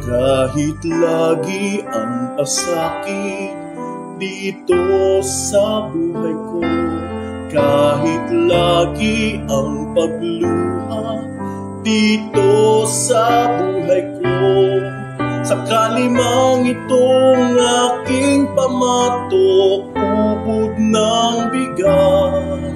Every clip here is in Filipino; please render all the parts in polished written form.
Kahit lagi ang pasakit dito sa buhay ko, kahit lagi ang pagluha dito sa buhay ko, sakali mang itong aking pamatok ubod ng bigat,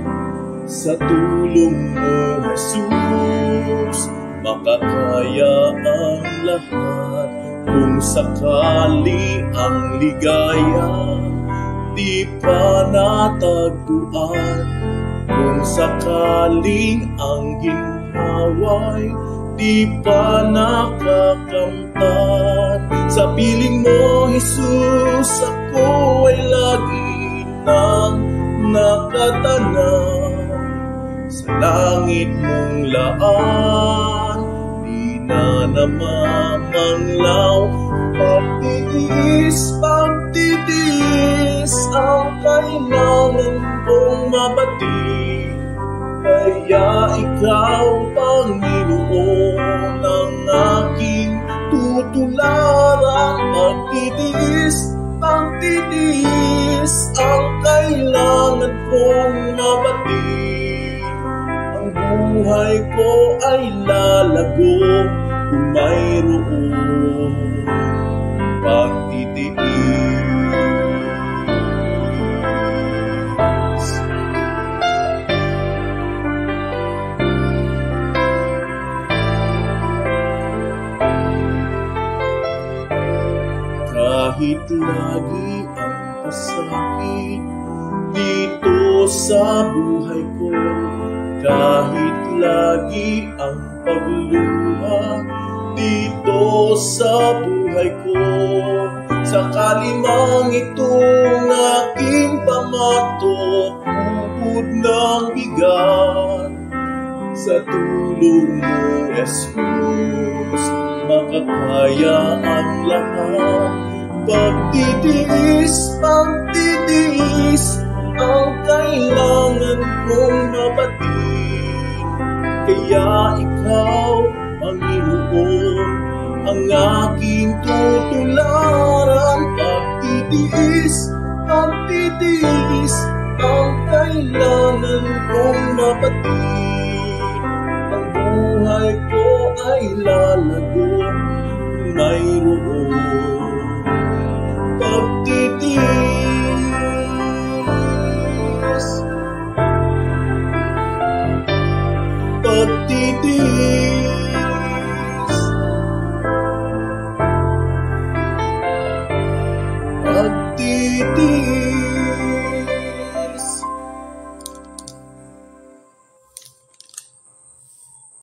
sa tulong mo, Jesus, makakaya ang lahat. Kung sakali ang ligaya di pa natagpuan, kung sakaling ang ginhaway di pa nakakamtan, sa piling mo, Jesus, ako ay lagi nang nakatanaw sa langit mong laan. Di na namamanglaw, pagtiis, pagtitiis ang kailangan kong mabati. Kaya ikaw, Panginoon, ang aking tutularan. Pagtitiis, pagtitiis ang kailangan kong mabati. Ang buhay ko ay lalago kung mayroong pagtitiis. Kahit lagi ang pasakit dito sa buhay ko, kahit lagi ang pagluha dito sa buhay ko, sakali mang itong aking pamatok ubod ng bigat, sa tulong mo, Jesus, makakaya ang lahat. Pagtitiis, pagtitiis ang kailangan kong mabati. Kaya ikaw, Panginoon, ang aking tutularan. Pagtitiis, pagtitiis ang kailangan kong mabati. Ang buhay ko ay lalago, mayroon